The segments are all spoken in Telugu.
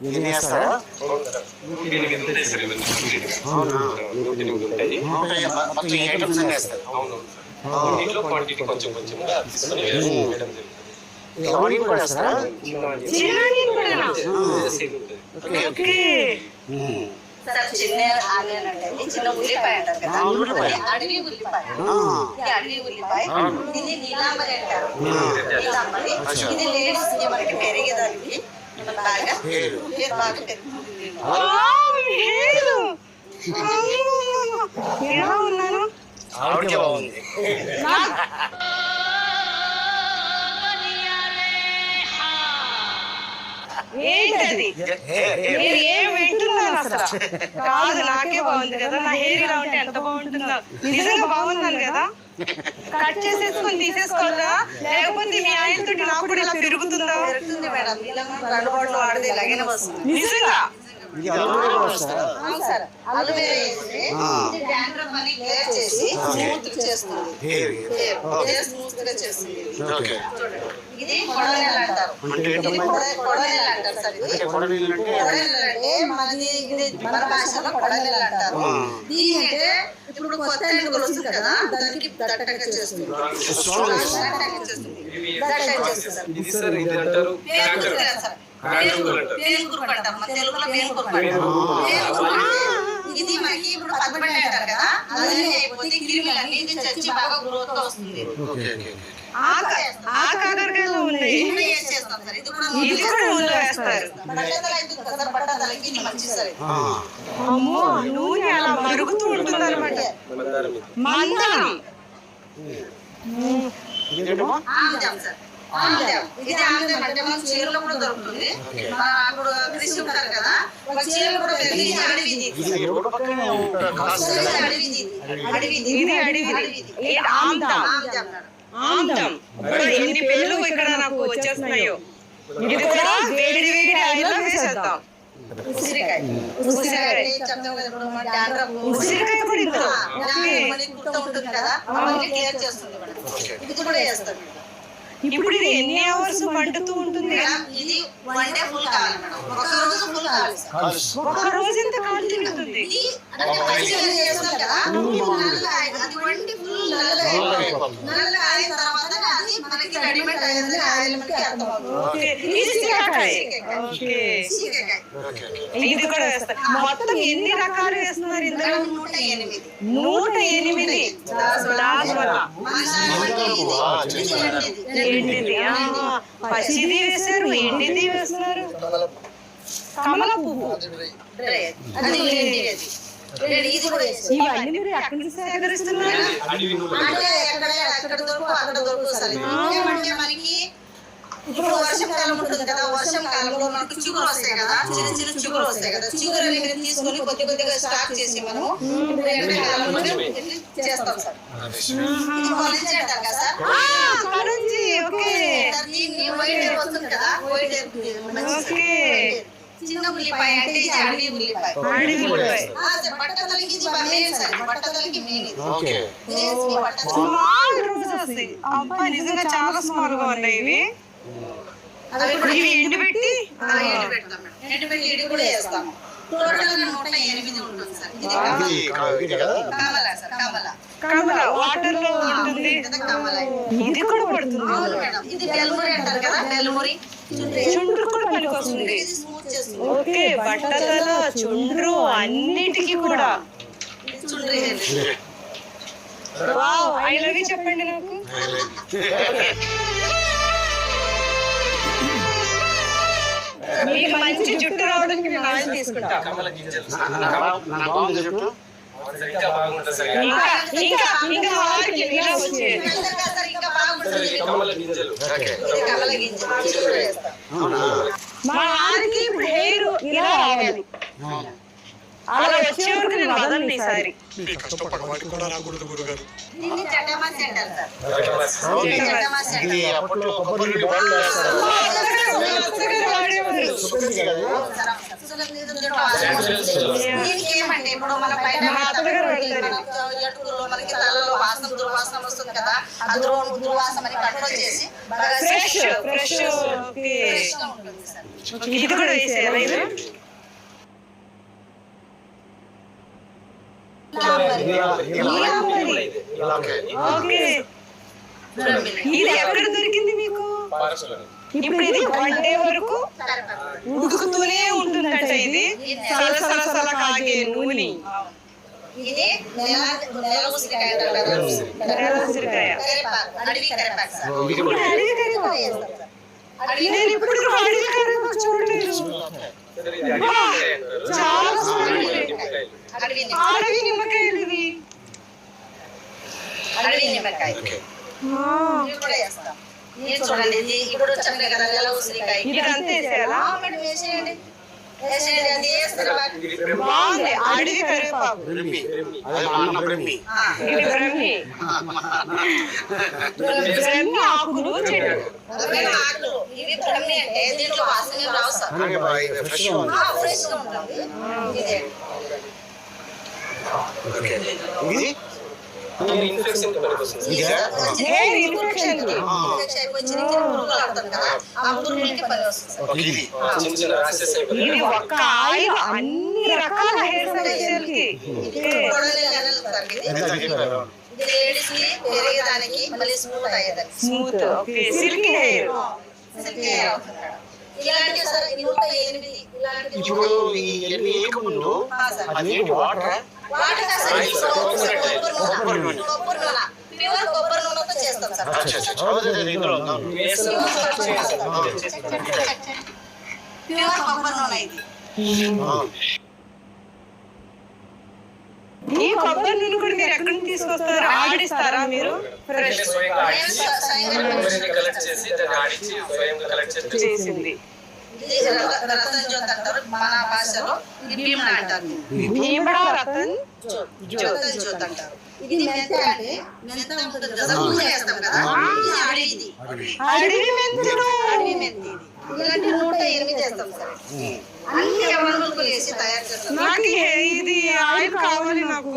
ఎన్ని వేస్తారా? అవునా? మొత్తం ఈ ఐటమ్స్ అన్నీ వేస్తారు. ఆనియన్ కూడా వేస్తారా? చిన్న ఆనియన్ అంటే చిన్న ఉల్లిపాయ అంటారు కదా, అడవి ఉల్లిపాయ. అడవి ఉల్లిపాయ దీన్ని నీలాంబరి అంటారు. నీలాంబరి ఇది లేడీస్ మనకి పెరిగేదానికి బాగా బాగా పెరుగుతుంది. ఎలా ఉన్నాను? బాగుంది. ఏంటది? మీరు ఏం వింటున్నారు అసలు? కాదు, నాకే బాగుంది కదా. నా హెయిర్ ఇలా ఉంటే ఎంత బాగుంటుందో. నిజంగా బాగున్నాను కదా. కట్ చేసేసుకొని తీసేసుకోవాలా, లేకపోతే మీ ఆయనతో నాకు కూడా ఇలా పెరుగుతుందా? పెరుగుతుంది మేడం. రెండు బాటిల్ వాడితే ఇలాగైనా వస్తుంది. నిజంగా అలోవేరా వేసి డాండ్రఫ్ అని క్లియర్ చేసి స్మూత్ చేస్తుంది. స్మూత్ గా చేస్తుంది. ఇది కొడవలీలు అంటారు. కొడవలీలు అంటారు సార్. ఇది కొడవలీలు అంటే మన భాషలో కొడవలీలు అంటారు. దీనికంటే ఇప్పుడు కొత్త ఎన్నికలు వస్తుంది కదా, దానికి దట్టంగా చేస్తుంది. ఇది మనకి ఇప్పుడు పచ్చబడి అంటారు కదా, అదే అయిపోతే క్రిములన్నీ ఇది చచ్చి బాగా గ్రోత్ గా వస్తుంది. కాకరకాయలో ఉన్నాయి. ఇది కూడా నూనెలో వేస్తారు. బట్టతలకి మంచి సార్. అమ్మో, నూనె అలా మరుగుతూ ఉంటుంది అనమాట. మందం ఇది ఆముదం అంటే మన చీరలో కూడా దొరుకుతుంది. అప్పుడు కృషి ఉంటారు కదా, చీరలు కూడా ఎన్ని పేర్లు ఇక్కడ నాకు వచ్చేస్తున్నాయో. ఇది కూడా వేడి వేడి ఆయిల్లో వేసేద్దాం. ఉసిరికాయ కూడా ఇందులో ఉంటుంది కదా, అవన్నీ క్లియర్ చేస్తుంది. ఇది కూడా వేస్తాం. ఇప్పుడు ఇది ఎన్ని అవర్స్ వండుతూ ఉంటుంది? ఇది వన్ డే ఫుల్ కావాలి మేడం. ఒక రోజు ఫుల్ కావాలి. ఒక రోజు ఎంత కావాలి తింటుంది? నల్లగా అయిన తర్వాత అది మనకి రెడీమేడ్ అయిందని ఆయిల్ మనకి అర్థమవుతుంది. ఇది కూడా వేస్తారు. మొత్తం ఎన్ని రకాలు వేస్తున్నారు ఇందులో? 108 పచ్చిది వేశారు, ఎండిది వేస్తున్నారు. కమల పువ్వు ఇవన్నీ మీరు ఎక్కడి నుంచి సేకరిస్తున్నారు? మనకి ఇప్పుడు వర్షాకాలం ఉంటుంది కదా, వర్షాకాలంలో మనకు చిగురు వస్తాయి కదా, చిన్న చిన్న చిగురు వస్తాయి కదా. చిగురు అనేది తీసుకొని కొద్ది కొద్దిగా స్టాక్ చేసి మనము ఇప్పుడు ఎండాకాలంలో చేస్తాం సార్. కలంజీ అంటారు కదా సార్. వైట్ హెయిర్ వస్తుంది కదా, వైట్ హెయిర్ చిన్న ఉల్లిపాయ అంటే ఇది అడవి ఉల్లిపాయ. బట్టతలకి ఇది మెయిన్ సార్. బట్టతలకి మెయిన్ నిజంగా చాలా స్మాల్ గా ఉన్నాయి ఇవి. ఎండుపెట్టి ఎండుపెట్టి ఇది కూడా వేస్తాము. టోటల్ 108 ఉంటుంది సార్. ఇది కమల సార్. కమల వాటర్ లో ఉంటుంది. ఇది కూడా పడుతుంది. అవును మేడం. ఇది బెల్మురి అంటారు కదా, బెల్మురి. చుండ్రు కూడా పనికొస్తుంది. ఓకే, బట్టతల, చుండ్రు అన్నిటికీ కూడా చుండ్రి. వావ్, ఐ లవ్ యు చెప్పండి నాకు. మీకు మంచి జుట్టు రావడానికి మేము ఆయిల్ తీసుకుంటాం. మా ఆరికి హెయిర్ ఇలా రావాలి. అలా వచ్చే వరకు నేను వదలను ఈసారి. మీ కష్టపడ వాటికి కూడా రాకూడదు గురుగారు. దీన్ని జటమాసి అంటారు సార్. జటమాసి ఇది అంటారు. అప్పట్లో కొబ్బరి నీళ్ళు బాగా చేస్తారు. సుగంధి కదా? దీనికి ఏమంటే ఇప్పుడు మన పైన ఎటుకుల్లో మనకి తలలో వాసన దుర్వాసన వస్తుంది కదా, ఆ దుర్వాసన మనకి కంట్రోల్ చేసి బాగా ఫ్రెష్ ఫ్రెష్ గా ఉంటుంది సార్. ఇది కూడా వేసేయాలా ఇది? ఓకే. ఇది ఎక్కడ దొరికింది మీకు? ఇప్పుడు ఇది 1 డే వరకు ఉడుకుతూనే ఉంటుందంట. ఇది సలసల కాగే నూనె. ఇది నెల ఉసిరికాయ అంటారు కదా, నెల ఉసిరికాయ. కరివేపాకు, అడవి కరివేపాకు సార్. ఇది కూడా అడవి కరివేపాకు వేస్తాం సార్. అడవి నేను ఇప్పుడు అడవి కరివేపాకు చూడలేదు. వా, చాలా బాగుంది. అడవి అడవి నిమ్మకాయలు ఇవి. అడవి నిమ్మకాయ ఇవి కూడా వేస్తాం. ఇది చూడండి, ఇది ఇప్పుడు చెప్పిన కదా నెల ఉసిరికాయ. ఇది అంతే వేసేయాలా? మేడం వేసేయండి, వేసేయండి. అది వేస్తారు బాగుంది. అడవి కరివేపాకు. బ్రహ్మి. అది మా అన్న బ్రహ్మి. ఇది బ్రహ్మి. బ్రహ్మి ఆకులు చెట్టు. ఆకులు ఇవి బ్రహ్మి అంటే దీంట్లో వాసన ఏం రావు సార్. అలాగే బాగా ఇది ఫ్రెష్గా ఉంది. ఫ్రెష్ గా ఉంటుంది. ఇదే ఇది ఇన్ఫెక్షన్ పనికొస్తుంది. ఇదా? హెయిర్ ఇన్ఫెక్షన్ కి. చిన్న చిన్న పురుగులు ఆడుతుంది కదా, ఆ పురుగులకి పని వస్తుంది సార్. ఓకే, ఇది చిన్న చిన్న ర్యాషెస్ అయిపోతాయి. ఇది ఒక్క ఆయిల్ అన్ని రకాల హెయిర్ స్టైల్ కి. ఇది కొడలి నెలలు సార్. ఇది ఎంత చెప్పారు? ఇది లేడీస్ కి పెరిగేదానికి మళ్ళీ స్మూత్ అయ్యేదానికి smooth. Okay. Silky hair. Silky hair అవుతుంది మేడం. ఇలాంటి సార్ 108 ఇలాంటి ఇప్పుడు ఈ ఎన్ని ఏకముందు అదేంటి వాటర్ వాటర్ కొబ్బరి నూనె, ప్యూర్ కొబ్బరి నూనెతో చేస్తాం సార్. ఇందులో ఉందా? ప్యూర్ కొబ్బరి నూనె ఇది. ఈ కొబ్బరి నూనె కూడా మీరు ఎక్కడి నుంచి తీసుకొస్తారు? ఆడిస్తారా మీరు? ఫ్రెష్ స్వయంగా ఆడించి కొబ్బరిని కలెక్ట్ చేసి దాన్ని ఆడించి స్వయంగా కలెక్ట్ చేసి చేసింది. ఇది రతన్ జ్యోత్ అంటారు మన భాషలో, ఇది భీమణ అంటారు. భీమడా రతన్ రతన్ జ్యోత్ అంటారు. ఇది మెంత అంటే మెంత ఉంటుంది కదా, పూజ చేస్తాం కదా, ఇది అడవిది. అడవి మెంతులు. అడవి మెంతి ఇది. ఇలాంటి 108 చేస్తాం సార్. అన్ని అవైలబుల్ వేసి తయారు చేస్తాం. నాకు ఇది ఆయిల్ కావాలి. నాకు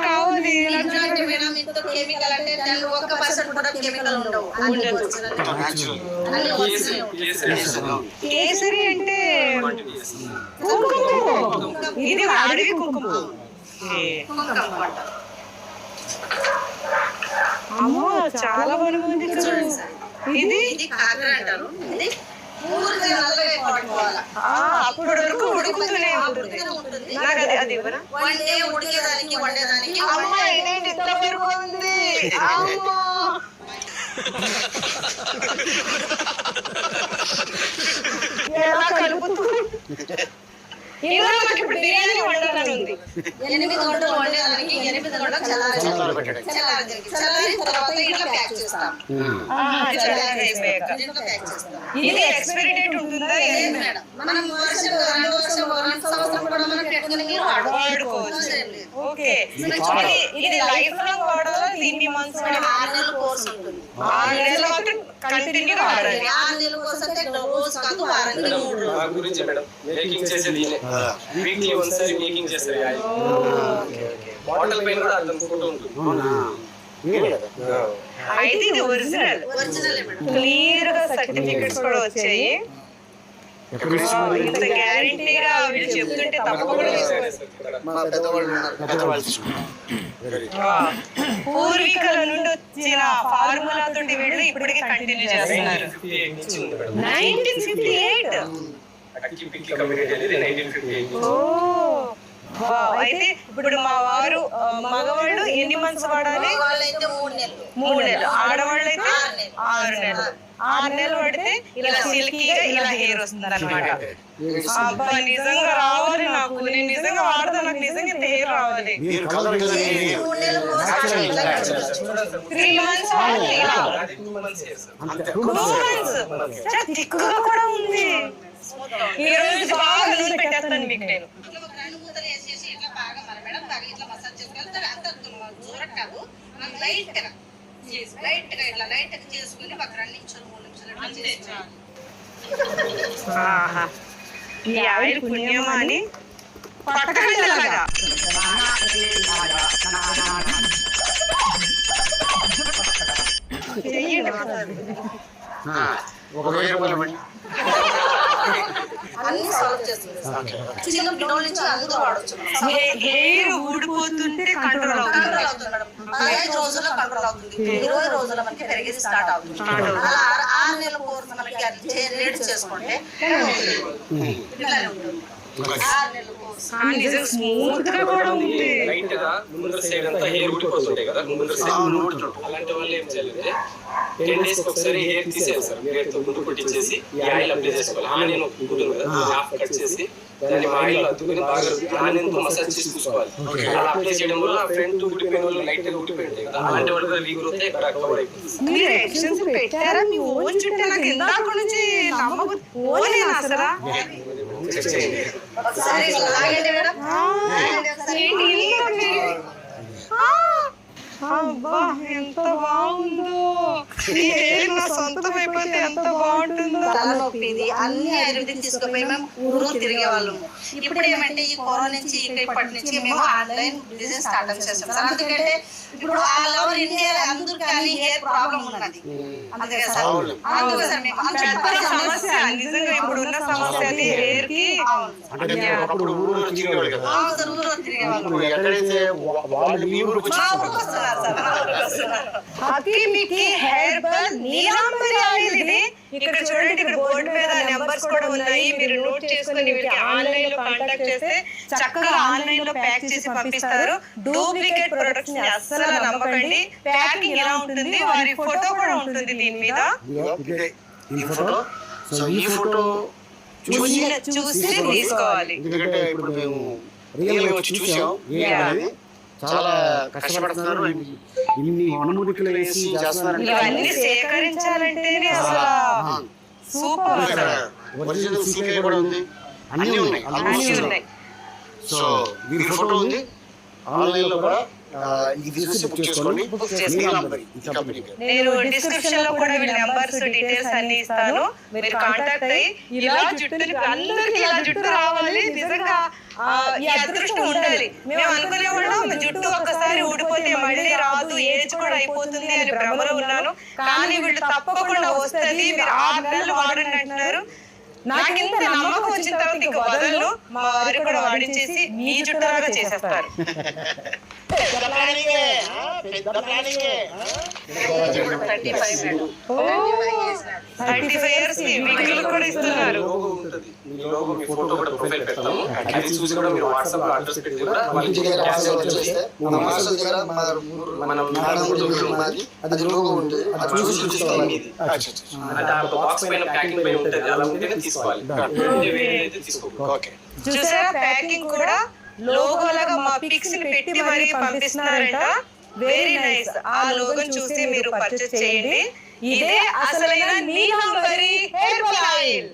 కావాలి. ఇంట్లో అంటే మేడం ఇంత కెమికల్ అంటే దానిలో 1% కూడా కెమికల్ ఉండవు. అన్ని original. అన్ని original. కేసరి అంటే కుంకుమ. ఇది అడవి కుంకుమ. కుంకుమ అంటారు. అమ్మో, చాలా బాగుంది కదా. చూడండి సార్. ఇది ఇది కాకర అంటారు. ఇది పూర్తిగా నల్లగా పట్టుకోవాలి. అప్పటి వరకు ఉడుకుతూనే ఉంటుంది. ఉంటుంది. నాకు అది ఇవ్వరా? వండే ఉడికేదానికి వండేదానికి అమ్మ, ఇదేంటి ఇంత పెరుగు ఉంది? అమ్మో, ఎలా కలుపుతూ ఇందులో నాకు ఇప్పుడు బిర్యానీ వండాలని ఉంది. 8 గంటలు వండేదానికి 8 గంటలు చల్లారి తర్వాత ఇట్లా ప్యాక్ చేస్తాం. చల్లారి అయిపోయాక. దీంట్లో ప్యాక్ చేస్తాం. ఇది ఎక్స్పైరీ డేట్ ఉంటుందా? లేదు మేడం, మనం వర్షం 2 వర్షం 2 సంవత్సరం కూడా మనం పెట్టుకుని మీరు వాడుకోవచ్చు. ఓకే. ఇది లైఫ్ లాంగ్ వాడాలా? ఇన్ని మంత్స్ 6 నెలల కోర్స్ ఉంటుంది. 6 నెలల వరకు కంటిన్యూ వాడాలి. 6 నెలల కోర్స్ అంటే రోజు కాదు, వారానికి 3 రోజులు. ఆ గురించి మేడం మేకింగ్ చేసేది వీక్లీ ఒకసారి మేకింగ్ చేస్తారు. బాటిల్ పైన కూడా అర్థం ఫోటో ఉంటుంది. అయితే ఇది ఒరిజినల్. Original madam. క్లియర్ గా సర్టిఫికెట్స్ కూడా వచ్చాయి. ఇంత గ్యారంటీగా వీళ్ళు చెప్తుంటే తప్పకుండా పూర్వీకుల నుండి వచ్చిన ఫార్ములా తోటి వీళ్ళు ఇప్పటికీ కంటిన్యూ చేస్తున్నారు. 1958. అక్కి పిక్కి కమ్యూనిటీ అనేది 1958. అయితే ఇప్పుడు మా వారు మగవాళ్ళు ఎన్ని మంత్స్ వాడాలి? వాళ్ళైతే 3 నెలలు. 3 నెలలు. ఆడవాళ్ళు అయితే 6 నెలలు. 6 నెలలు పడితే ఇలా సిల్కీగా ఇలా హెయిర్ వస్తుంది అనమాట. అబ్బా, నిజంగా రావాలి నాకు. నేను నిజంగా వాడతా. నాకు నిజంగా ఇంత హెయిర్ రావాలి. 3 నెలల కోర్స్ 3 మంత్స్ వాడాలి ఇలా. 2 months చేస్తారు. 2 మంత్స్. చాలా థిక్గా కూడా ఉంది. ఈ రోజు బాగా నూనె పెట్టేస్తాను చెప్తాను మీకు నేను. ఇట్లా ఒక 2 ముద్దలు వేసేసి ఇట్లా బాగా మన మేడం బాగా ఇట్లా మసాజ్ చేసుకోవాలి. అంత దూరం కాదు, మనం లైట్ గా ఇట్లా లైట్ గా చేసుకుని ఒక 2 నిమిషాలు 3 నిమిషాలు ఇట్లా చేసుకోవాలి. ఆహా, ఈ ఆయిల్ పుణ్యమా అని పట్టకండి అలాగా. ఒక 1000 రూపాయలు ఇవ్వండి. అన్ని సాల్వ్ చేస్తుంది. చిన్న పిల్లల నుంచి అందరూ వాడొచ్చు. హెయిర్ ఊడిపోతుంటే కంట్రోల్ అవుతుంది. కంట్రోల్ అవుతుంది మేడం. 15 రోజుల్లో కంట్రోల్ అవుతుంది. 20 రోజుల్లో మనకి పెరిగేసి స్టార్ట్ అవుతుంది. అలా 6 నెలల కోర్స్ మనకి రేట్ చేసుకుంటే ఇట్లానే ఉంటుంది. 6 నెలల కోర్స్ నిజంగా స్మూత్ గా కూడా ఉంది. లైట్ గా ముందర సైడ్ అంతా హెయిర్ ఊడిపోతుంటాయి కదా, ముందర సైడ్ అలాంటి వాళ్ళు ఏం చేయాలంటే 10 days ఒకసారి హెయిర్ తీసేయాలి సార్. హెయిర్ తో ముందు కొట్టించేసి ఈ ఆయిల్ అప్లై చేసుకోవాలి. ఆనియన్ ఉంటుంది కదా, హాఫ్ కట్ చేసి దాన్ని ఆయిల్ అద్దుకుని బాగా ఆనియన్ తో మసాజ్ చేసి చూసుకోవాలి. అలా అప్లై చేయడం వల్ల ఫ్రంట్ ఊడిపోయిన వాళ్ళు లైట్ గా ఊడిపోయింటాయి కదా, అలాంటి వాళ్ళు కూడా రీగ్రోత్ అయ్యి కవర్ అయిపోతుంది. మీరు ఎక్షన్స్ పెట్టారా? మీ ఓన్ చుట్టూ నాకు ఇందాక నుంచి నమ్మకు ఓనేనా అసలు? చెక్ చేయండి. ఒకసారి ఇట్లా లాగండి మేడం. ఏంటి ఇంత పెరిగి- అబ్బా ఎంత బాగుందో. ఈ హెయిర్ నా సొంతం అయిపోతే ఎంత బాగుంటుందో. తలనొప్పి ఇది అన్ని ఆయుర్వేదిక్ తీసుకుపోయి మేము ఊరు తిరిగే వాళ్ళము. ఇప్పుడు ఏమంటే ఈ కరోనా నుంచి ఇప్పటి నుంచి మేము ఆన్లైన్ బిజినెస్ స్టార్ట్ చేస్తాం సార్. ఎందుకంటే ఇప్పుడు ఆల్ ఓవర్ ఇండియా అందరూ కానీ హెయిర్ ప్రాబ్లం ఉన్నది. అందుకే సార్ మేము పెద్ద సమస్య నిజంగా ఇప్పుడు ఉన్న సమస్య అది హెయిర్ కి. అంటే మీరు ఒకప్పుడు ఊరు తిరిగేవాళ్ళు కదా, ఊరు తిరిగే వాళ్ళం. ఇప్పుడు ఎక్కడైతే వాళ్ళు మీ ఊరికి మా ఊరికి వస్తున్నారు సార్, మా ఊరికి వస్తున్నారు. అతి మీకు హెయిర్ బల్ నీలాంబరి ఆయిల్ ఇది. ఇక్కడ చూడండి, ఇక్కడ బోర్డు మీద నెంబర్స్ కూడా ఉన్నాయి. మీరు నోట్ చేసుకుని వీరికి ఆన్లైన్ లో కాంటాక్ట్ చేస్తే చక్కగా ఆన్లైన్ లో ప్యాక్ చేసి పంపిస్తారు. డూప్లికేట్ ప్రొడక్ట్స్ ని అస్సలు నమ్మకండి. ప్యాకింగ్ ఎలా ఉంటుంది, వారి ఫోటో కూడా ఉంటుంది దీని మీద. ఈ ఫోటో. సో ఈ ఫోటో చూసి చూసి తీసుకోవాలి. ఎందుకంటే ఇప్పుడు మేము రియల్ గా వచ్చి చూసాం అనేది చాలా కష్టపడుతున్నారు. ఇన్ని వనమూలికలు వేసి చేస్తున్నారు. ఇవన్నీ సేకరించాలంటేనే అసలు సూపర్. ఒరిజినల్ సీకాయ కూడా ఉంది, అన్ని ఉన్నాయి. అన్నీ ఉన్నాయి. సో వీరి ఫోటో ఉంది. ఆన్లైన్ లో కూడా ఇది చూసి బుక్ చేసుకోండి. నీలాంబరి ఈ కంపెనీ పేరు. నేను డిస్క్రిప్షన్ లో కూడా వీళ్ళ నెంబర్స్ డీటెయిల్స్ అన్ని ఇస్తాను. మీరు కాంటాక్ట్ అయ్యి ఇలా జుట్టుని అందరికి ఇలా జుట్టు రావాలి. నిజంగా ఈ అదృష్టం ఉండాలి. మేము అనుకునేవాళ్ళం జుట్టు ఒక్కసారి ఊడిపోతే మళ్ళీ రాదు, ఏజ్ కూడా అయిపోతుంది అని భ్రమలో ఉన్నాను. కానీ వీళ్ళు తప్పకుండా వస్తుంది. మీరు 6 నెలలు వాడండి అంటున్నారు. నాకు ఇంత నమ్మకం వచ్చిన తర్వాత ఇంక వదలను. మా వారు కూడా వాడించేసి మీ జుట్టులాగా చేసేస్తారు. 35 years వీళ్ళు కూడా ఇస్తున్నారు. లోగో ఉంటుంది. మీ లోగో, మీ ఫోటో కూడా ప్రొఫైల్ పెడతాము. అది చూసి కూడా మీరు వాట్సాప్ లో అడ్రస్ పెట్టి కూడా వాళ్ళకి బాక్స్ పైన ప్యాకింగ్ పైన ఉంటుంది. అలా ఉంటేనే తీసుకోవాలి, తీసుకోవాలి. చూసారా, ప్యాకింగ్ కూడా లోగోలాగా మా పిక్స్ ని పెట్టి మరీ పంపిస్తున్నారంట. Very nice. ఆ లోగోని చూసి మీరు పర్చేస్ చేయండి. ఇదే అసలైన నీలాంబరి హెయిర్ ఆయిల్.